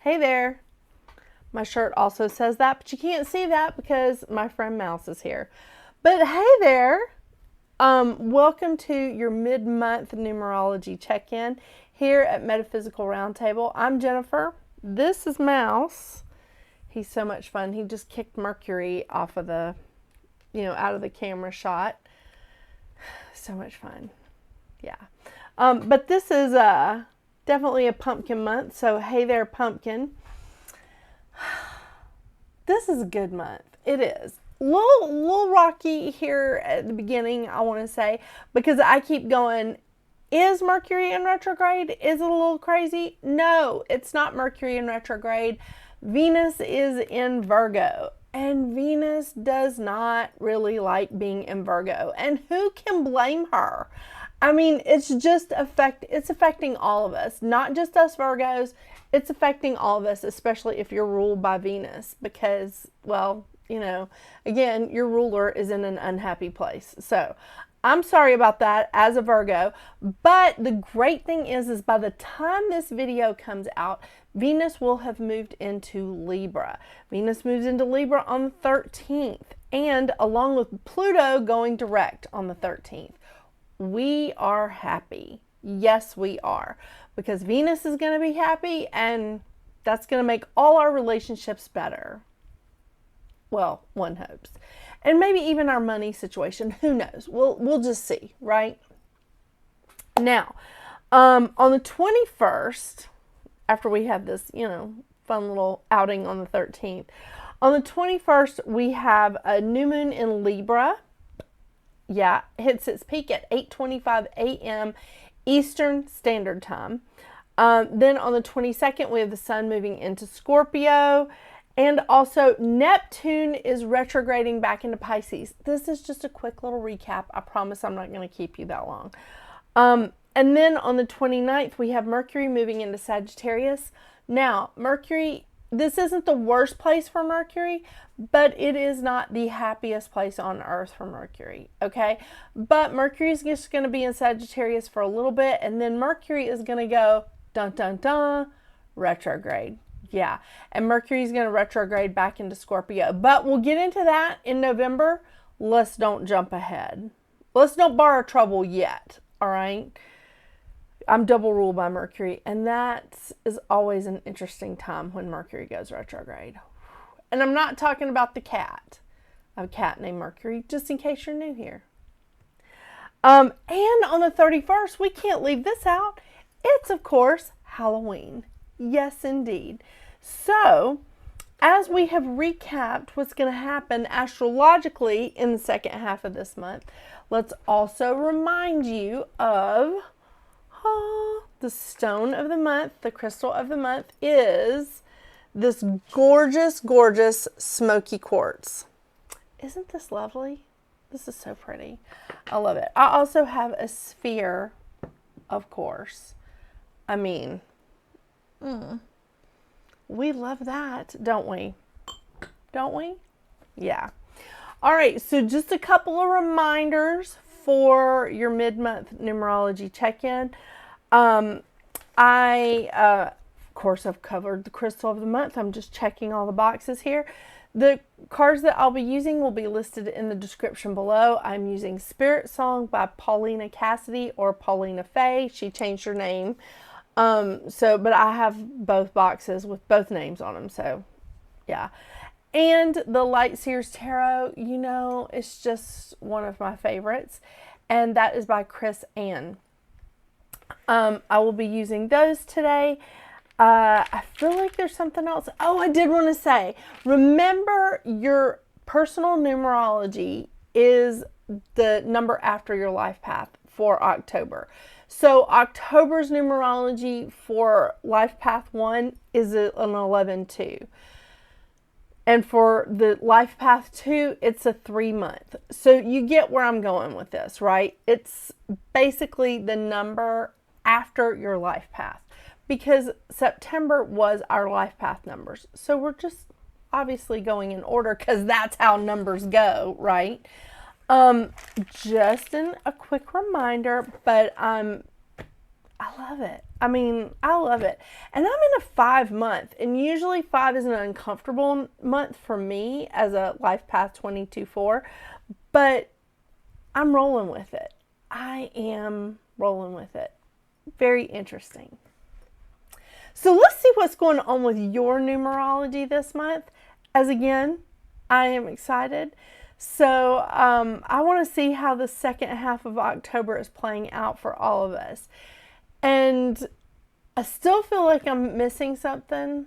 Hey there. My shirt also says that, but you can't see that because my friend Mouse is here. But hey there. Welcome to your mid-month numerology check-in here at Metaphysical Roundtable. I'm Jennifer. This is Mouse. He's so much fun. He just kicked Mercury off of the, out of the camera shot. So much fun. Yeah. But this is definitely a pumpkin month. So hey there, pumpkin. This is a good month. It is. Little rocky here at the beginning, I want to say, because I keep going, is Mercury in retrograde? Is it a little crazy? No, it's not Mercury in retrograde. Venus is in Virgo, and Venus does not really like being in Virgo. And who can blame her? I mean, it's affecting all of us, not just us Virgos. It's affecting all of us, especially if you're ruled by Venus, because, well, again, your ruler is in an unhappy place. So I'm sorry about that as a Virgo. But the great thing is by the time this video comes out, Venus will have moved into Libra. Venus moves into Libra on the 13th, and along with Pluto going direct on the 13th. We are happy. Yes, we are. Because Venus is going to be happy, and that's going to make all our relationships better. Well, one hopes. And maybe even our money situation. Who knows? We'll just see, right? Now, on the 21st, after we have this, fun little outing on the 13th, on the 21st, we have a new moon in Libra. Yeah, hits its peak at 8:25 a.m. Eastern Standard Time. Then on the 22nd, we have the sun moving into Scorpio. And also Neptune is retrograding back into Pisces. This is just a quick little recap. I promise I'm not going to keep you that long. And then on the 29th, we have Mercury moving into Sagittarius. Now, Mercury, this isn't the worst place for Mercury, but it is not the happiest place on earth for Mercury, okay? But Mercury is just going to be in Sagittarius for a little bit, and then Mercury is going to go, dun, dun, dun, retrograde. Yeah, and Mercury is going to retrograde back into Scorpio. But we'll get into that in November. Let's don't jump ahead. Let's don't borrow trouble yet, all right? I'm double ruled by Mercury, and that is always an interesting time when Mercury goes retrograde. And I'm not talking about the cat. I have a cat named Mercury, just in case you're new here. And on the 31st, we can't leave this out. It's, of course, Halloween. Yes, indeed. So, as we have recapped what's going to happen astrologically in the second half of this month, let's also remind you of the stone of the month. The crystal of the month is this gorgeous, gorgeous Smokey Quartz. Isn't this lovely? This is so pretty. I love it. I also have a sphere, of course. I mean, we love that, don't we? Don't we? Yeah. All right, so just a couple of reminders for your mid-month numerology check-in. Of course, I've covered the crystal of the month. I'm just checking all the boxes here. The cards that I'll be using will be listed in the description below. I'm using SpiritSong by Paulina Cassidy, or Paulina Faye. She changed her name. But I have both boxes with both names on them. So, yeah. And the Light Seers Tarot, it's just one of my favorites. And that is by Chris Ann. I will be using those today. I feel like there's something else. Oh, I did want to say, remember your personal numerology is the number after your life path for October. So October's numerology for life path 1 is an 11-2. And for the life path 2, it's a 3-month. So you get where I'm going with this, right? It's basically the number after your life path, because September was our life path numbers. So we're just obviously going in order because that's how numbers go, right? Just a quick reminder, but I love it. I mean, I love it. And I'm in a 5 month, and usually 5 is an uncomfortable month for me as a Life Path 22-4, but I'm rolling with it. I am rolling with it. Very interesting. So let's see what's going on with your numerology this month. As again, I am excited. So I want to see how the second half of October is playing out for all of us. And I still feel like I'm missing something.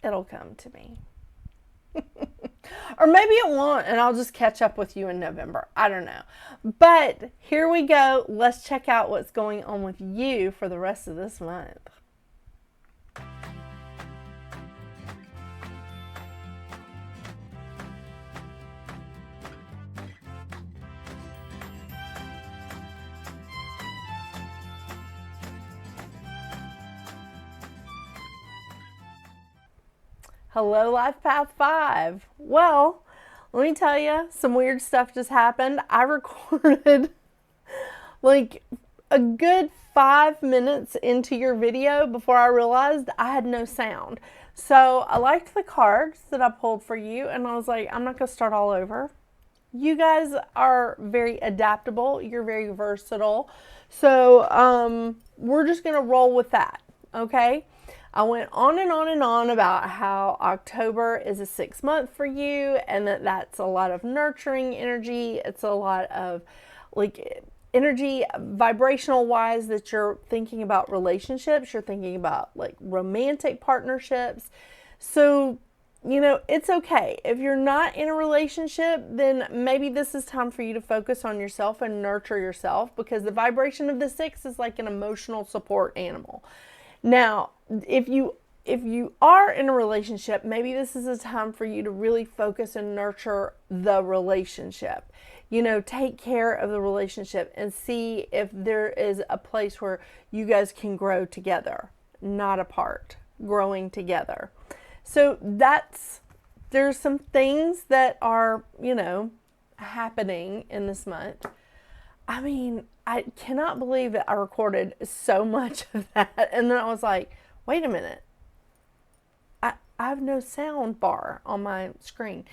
It'll come to me. Or maybe it won't, and I'll just catch up with you in November. I don't know. But here we go. Let's check out what's going on with you for the rest of this month. Hello, Life Path 5. Well, let me tell you, some weird stuff just happened. I recorded like a good 5 minutes into your video before I realized I had no sound. So I liked the cards that I pulled for you, and I was like, I'm not going to start all over. You guys are very adaptable. You're very versatile. So we're just going to roll with that, okay? I went on and on and on about how October is a 6 month for you, and that's a lot of nurturing energy. It's a lot of like energy vibrational wise that you're thinking about relationships. You're thinking about like romantic partnerships. So, you know, it's okay. If you're not in a relationship, then maybe this is time for you to focus on yourself and nurture yourself, because the vibration of the 6 is like an emotional support animal. Now, if you are in a relationship, maybe this is a time for you to really focus and nurture the relationship. You know, take care of the relationship and see if there is a place where you guys can grow together, not apart, growing together. So there's some things that are, you know, happening in this month. I mean, I cannot believe that I recorded so much of that. And then I was like, wait a minute. I have no sound bar on my screen.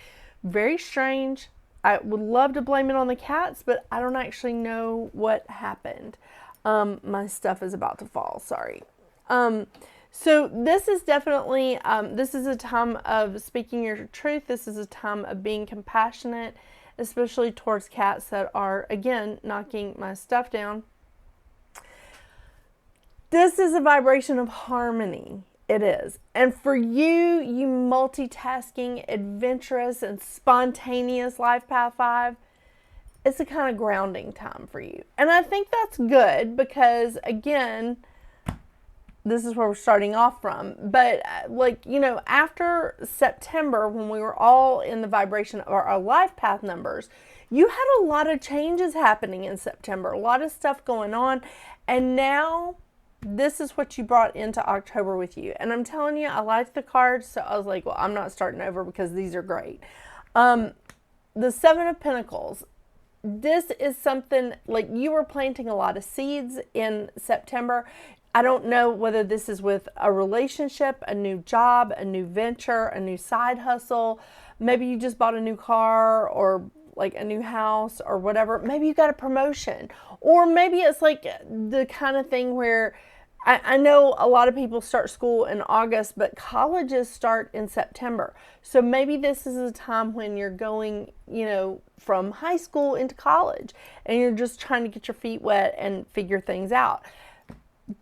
Very strange. I would love to blame it on the cats, but I don't actually know what happened. My stuff is about to fall. Sorry. So this is definitely, this is a time of speaking your truth. This is a time of being compassionate, especially towards cats that are, again, knocking my stuff down. This is a vibration of harmony. It is. And for you, you multitasking, adventurous, and spontaneous Life Path 5, it's a kind of grounding time for you. And I think that's good because, again, this is where we're starting off from. But like, you know, after September, when we were all in the vibration of our Life Path numbers, you had a lot of changes happening in September, a lot of stuff going on. And now this is what you brought into October with you. And I'm telling you, I liked the cards. So I was like, well, I'm not starting over because these are great. The 7 of Pentacles. This is something like you were planting a lot of seeds in September. I don't know whether this is with a relationship, a new job, a new venture, a new side hustle. Maybe you just bought a new car or like a new house or whatever. Maybe you got a promotion. Or maybe it's like the kind of thing where I know a lot of people start school in August, but colleges start in September. So maybe this is a time when you're going, you know, from high school into college and you're just trying to get your feet wet and figure things out.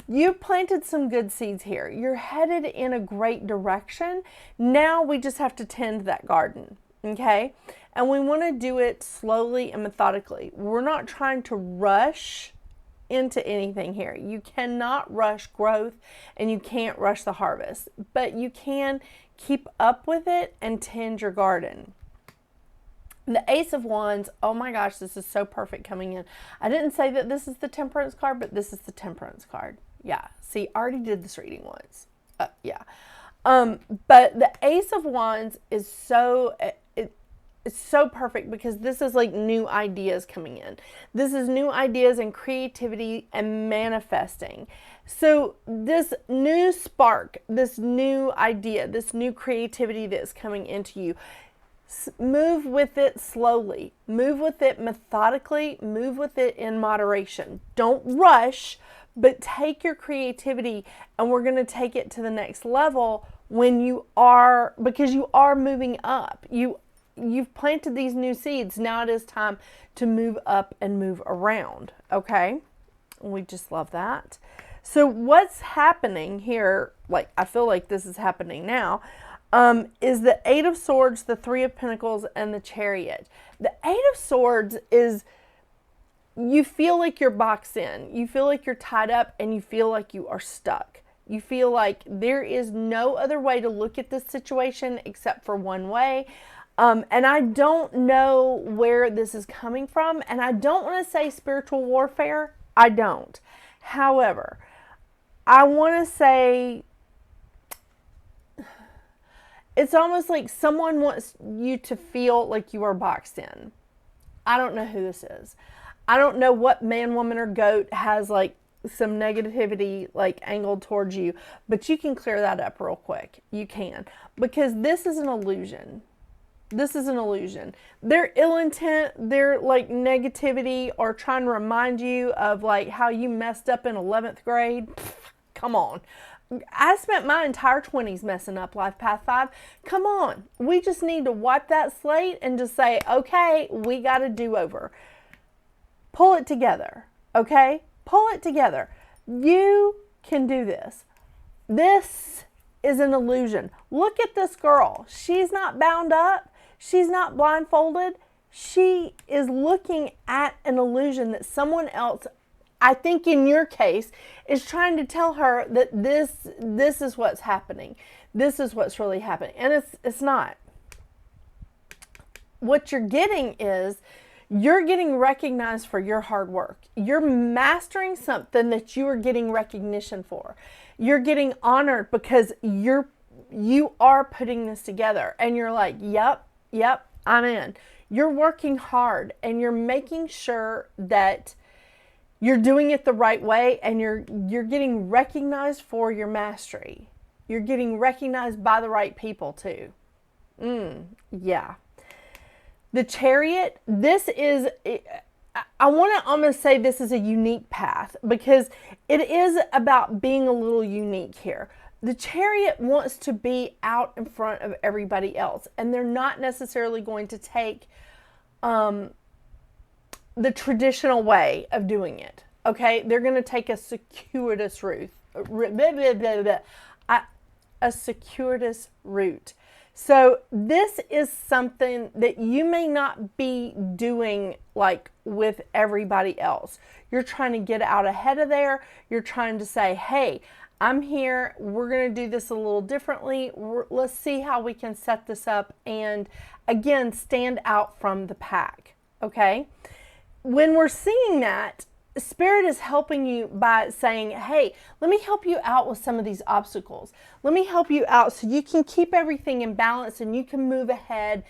You planted some good seeds here. You're headed in a great direction. Now we just have to tend that garden, okay? And we want to do it slowly and methodically. We're not trying to rush into anything here. You cannot rush growth and you can't rush the harvest, but you can keep up with it and tend your garden. The Ace of Wands, oh my gosh, this is so perfect coming in. I didn't say that this is the Temperance card, but this is the Temperance card. Yeah, see, I already did this reading once. Yeah. But the Ace of Wands is so, it's so perfect because this is like new ideas coming in. This is new ideas and creativity and manifesting. So this new spark, this new idea, this new creativity that's coming into you, move with it slowly, move with it methodically, move with it in moderation. Don't rush, but take your creativity, and we're going to take it to the next level when you are, because you are moving up. You've planted these new seeds. Now it is time to move up and move around. Okay. We just love that. So what's happening here, like I feel like this is happening now, is the Eight of Swords, the Three of Pentacles, and the Chariot. The Eight of Swords is, you feel like you're boxed in. You feel like you're tied up, and you feel like you are stuck. You feel like there is no other way to look at this situation except for one way. And I don't know where this is coming from. And I don't want to say spiritual warfare. I don't. However, I want to say it's almost like someone wants you to feel like you are boxed in. I don't know who this is. I don't know what man, woman, or goat has like some negativity like angled towards you, but you can clear that up real quick. You can, because this is an illusion. This is an illusion. Their ill intent, their like negativity, or trying to remind you of like how you messed up in 11th grade. Pfft, come on. I spent my entire 20s messing up Life Path 5. Come on. We just need to wipe that slate and just say, okay, we got to do over. Pull it together. Okay? Pull it together. You can do this. This is an illusion. Look at this girl. She's not bound up. She's not blindfolded. She is looking at an illusion that someone else, I think in your case, is trying to tell her that this is what's happening. This is what's really happening. And it's not. What you're getting is, you're getting recognized for your hard work. You're mastering something that you are getting recognition for. You're getting honored because you are putting this together, and you're like, yep, I'm in. You're working hard, and you're making sure that you're doing it the right way, and you're getting recognized for your mastery. You're getting recognized by the right people too. Yeah. The Chariot, this is, I want to almost say this is a unique path, because it is about being a little unique here. The Chariot wants to be out in front of everybody else, and they're not necessarily going to take the traditional way of doing it. Okay, they're going to take a circuitous route. A circuitous route. So this is something that you may not be doing like with everybody else. You're trying to get out ahead of there. You're trying to say, hey, I'm here. We're going to do this a little differently. Let's see how we can set this up and, again, stand out from the pack. Okay? When we're seeing that, Spirit is helping you by saying, hey, let me help you out with some of these obstacles. Let me help you out so you can keep everything in balance and you can move ahead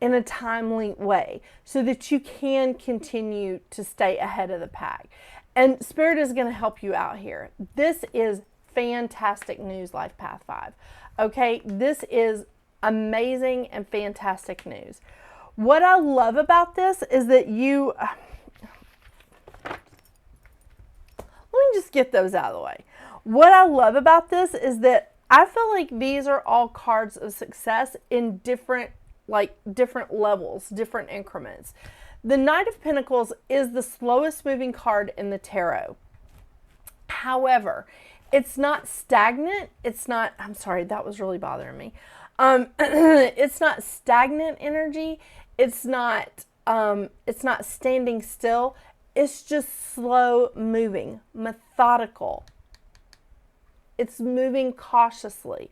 in a timely way so that you can continue to stay ahead of the pack. And Spirit is going to help you out here. This is fantastic news, Life Path 5. Okay, this is amazing and fantastic news. What I love about this is that you... Let me just get those out of the way. What I love about this is that I feel like these are all cards of success in different levels, different increments. The Knight of Pentacles is the slowest moving card in the tarot. However, it's not stagnant. It's not, I'm sorry, that was really bothering me. It's not stagnant energy. It's not standing still. It's just slow moving, methodical. It's moving cautiously.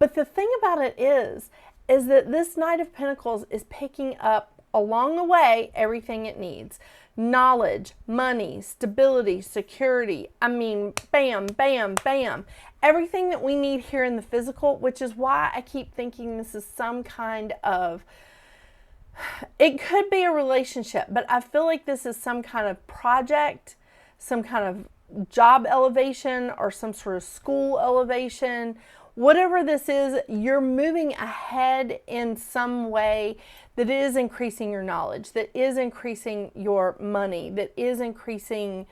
But the thing about it is that this Knight of Pentacles is picking up along the way everything it needs. Knowledge, money, stability, security. I mean, bam, bam, bam. Everything that we need here in the physical, which is why I keep thinking this is some kind of It could be a relationship, but I feel like this is some kind of project, some kind of job elevation, or some sort of school elevation. Whatever this is, you're moving ahead in some way that is increasing your knowledge, that is increasing your money, that is increasing,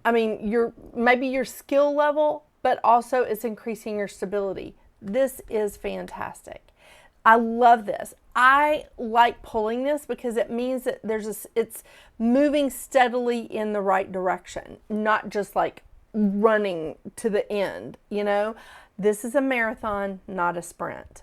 maybe your skill level, but also it's increasing your stability. This is fantastic. I love this. I like pulling this because it means that it's moving steadily in the right direction, not just like running to the end, This is a marathon, not a sprint.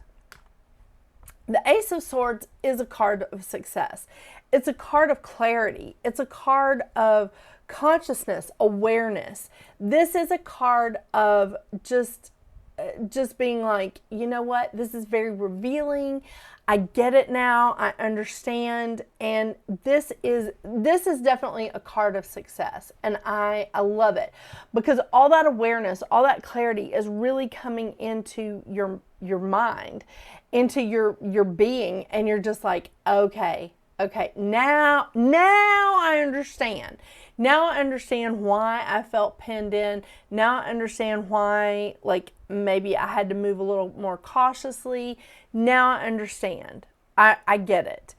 The Ace of Swords is a card of success. It's a card of clarity. It's a card of consciousness, awareness. This is a card of just being like, you know what, this is very revealing. I get it now. I understand. And this is definitely a card of success. And I love it because all that awareness, all that clarity is really coming into your mind, into your being. And you're just like, okay, now I understand. Now I understand why I felt pinned in. Now I understand why, like, maybe I had to move a little more cautiously. Now I understand. I get it.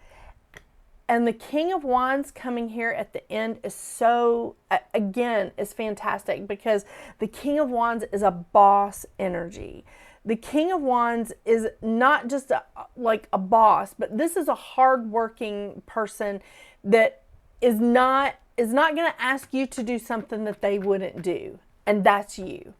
And the King of Wands coming here at the end is is fantastic because the King of Wands is a boss energy. The King of Wands is not just a boss, but this is a hardworking person that is not going to ask you to do something that they wouldn't do. And that's you.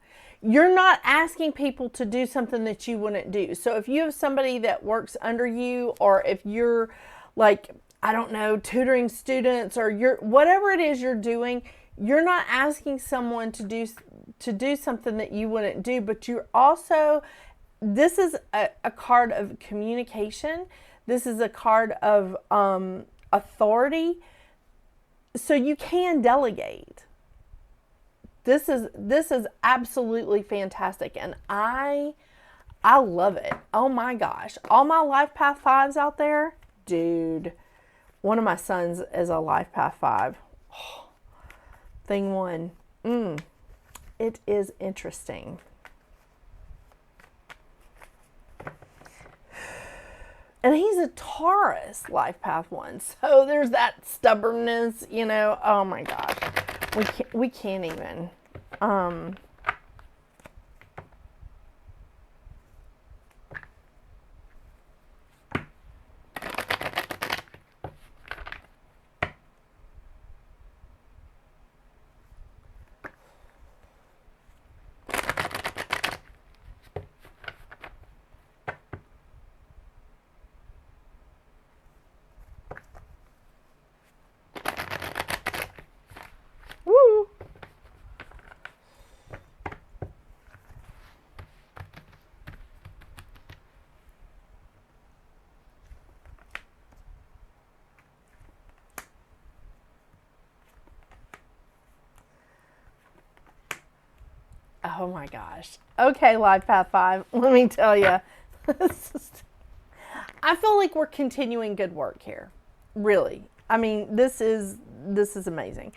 You're not asking people to do something that you wouldn't do. So if you have somebody that works under you, or if you're like, I don't know, tutoring students, or whatever it is you're doing, you're not asking someone to do something that you wouldn't do, but you're also, this is a card of communication. This is a card of authority. So you can delegate. This is absolutely fantastic, and I love it. Oh my gosh. All my Life Path 5s out there, dude. One of my sons is a Life Path 5. Oh, thing 1. It is interesting. And he's a Taurus Life Path 1. So there's that stubbornness, Oh my gosh. We can't even. Woo! Oh my gosh. Okay, Life Path 5, let me tell you. I feel like we're continuing good work here. Really. This is amazing.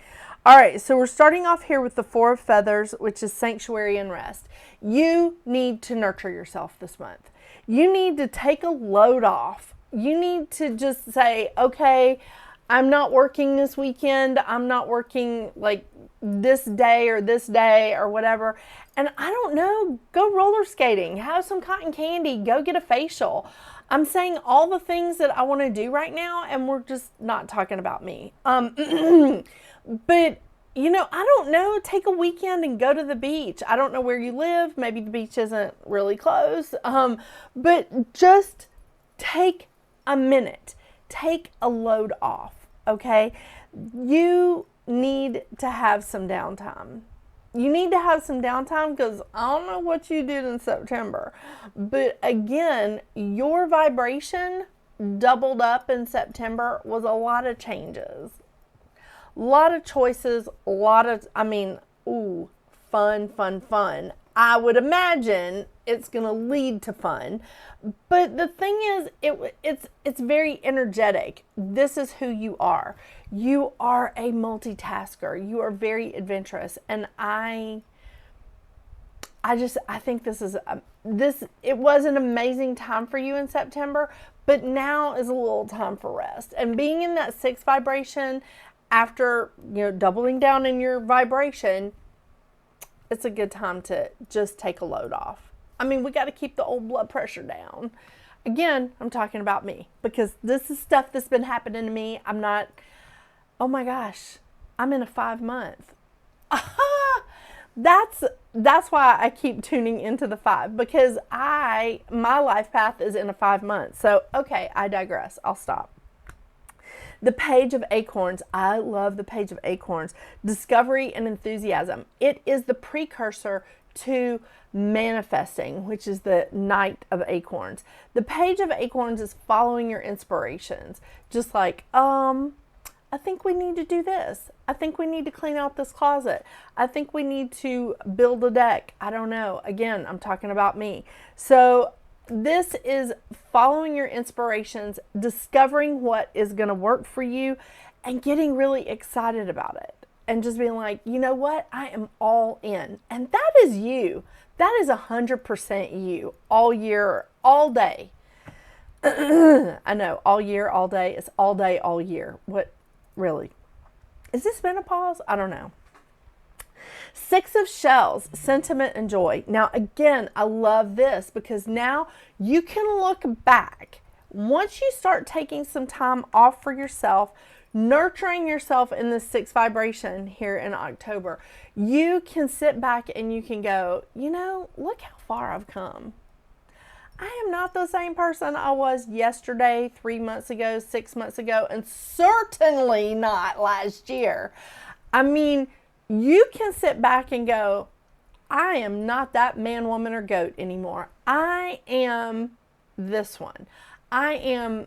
All right, so we're starting off here with the 4 of Feathers, which is sanctuary and rest. You need to nurture yourself this month. You need to take a load off. You need to just say, okay, I'm not working this weekend. I'm not working like this day or whatever. And I don't know, go roller skating, have some cotton candy, go get a facial. I'm saying all the things that I want to do right now, and we're just not talking about me. But, I don't know, take a weekend and go to the beach. I don't know where you live. Maybe the beach isn't really close. But just take a minute. Take a load off, okay? You need to have some downtime. You need to have some downtime because I don't know what you did in September. But again, your vibration doubled up in September was a lot of changes. A lot of choices, fun. I would imagine it's going to lead to fun. But the thing is, it's very energetic. This is who you are. You are a multitasker. You are very adventurous. And I think it was an amazing time for you in September, but now is a little time for rest. And being in that 6 vibration after, doubling down in your vibration, it's a good time to just take a load off. I mean, we got to keep the old blood pressure down. Again, I'm talking about me because this is stuff that's been happening to me. Oh my gosh, I'm in a 5-month. That's why I keep tuning into the 5, because my life path is in a 5 months. So, okay, I digress. I'll stop. The Page of Acorns. I love the Page of Acorns. Discovery and enthusiasm. It is the precursor to manifesting, which is the Knight of Acorns. The Page of Acorns is following your inspirations. Just like, I think we need to do this. I think we need to clean out this closet. I think we need to build a deck. I don't know. Again, I'm talking about me. So this is following your inspirations, discovering what is going to work for you, and getting really excited about it. And just being like, you know what? I am all in. And that is you. That is 100% you. All year, all day. I know, all year, all day. It's all day, all year. What, really? Is this menopause? I don't know. 6 of Shells, sentiment and joy. Now, again, I love this because now you can look back. Once you start taking some time off for yourself, nurturing yourself in the 6 vibration here in October, you can sit back and you can go, look how far I've come. I am not the same person I was yesterday, 3 months ago, 6 months ago, and certainly not last year. I mean, you can sit back and go, I am not that man, woman, or goat anymore. I am this one. I am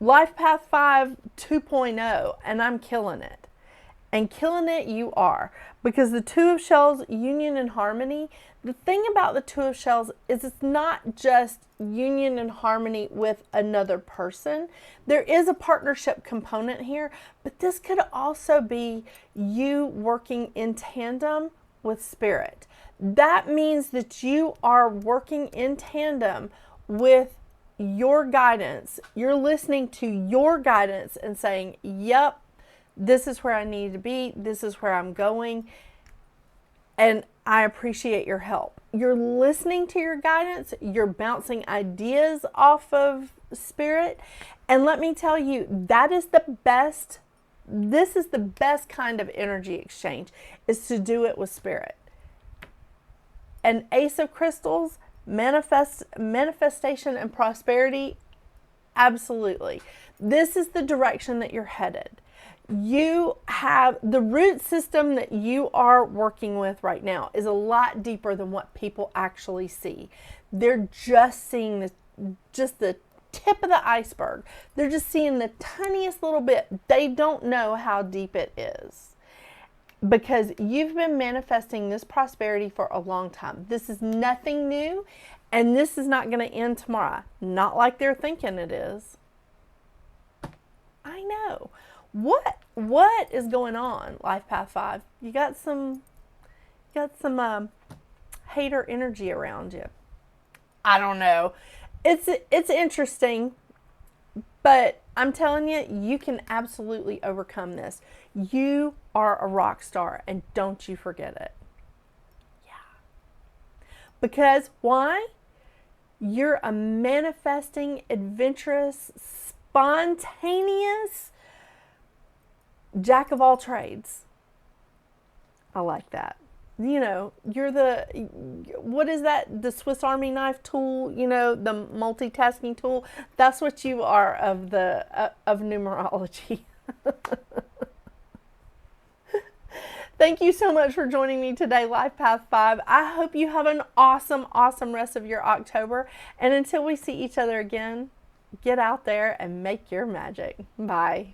Life Path 5 2.0, and I'm killing it. And killing it you are. Because the 2 of Shells, union and harmony, the thing about the 2 of Shells is it's not just union and harmony with another person. There is a partnership component here, but this could also be you working in tandem with spirit. That means that you are working in tandem with your guidance. You're listening to your guidance and saying, yep, this is where I need to be. This is where I'm going. And I appreciate your help. You're listening to your guidance. You're bouncing ideas off of spirit. And let me tell you, that is the best. This is the best kind of energy exchange, is to do it with spirit. And Ace of Crystals, manifestation and prosperity, absolutely. This is the direction that you're headed. You have the root system that you are working with right now is a lot deeper than what people actually see. They're just seeing the tip of the iceberg. They're just seeing the tiniest little bit. They don't know how deep it is. Because you've been manifesting this prosperity for a long time. This is nothing new, and this is not going to end tomorrow. Not like they're thinking it is. I know. What is going on, Life Path 5? You got some hater energy around you. I don't know. It's interesting, but I'm telling you, you can absolutely overcome this. You are a rock star, and don't you forget it. Yeah. Because why? You're a manifesting, adventurous, spontaneous jack of all trades. I like that. You're what is that? The Swiss Army knife tool, the multitasking tool. That's what you are of numerology. Thank you so much for joining me today, Life Path 5. I hope you have an awesome, awesome rest of your October. And until we see each other again, get out there and make your magic. Bye.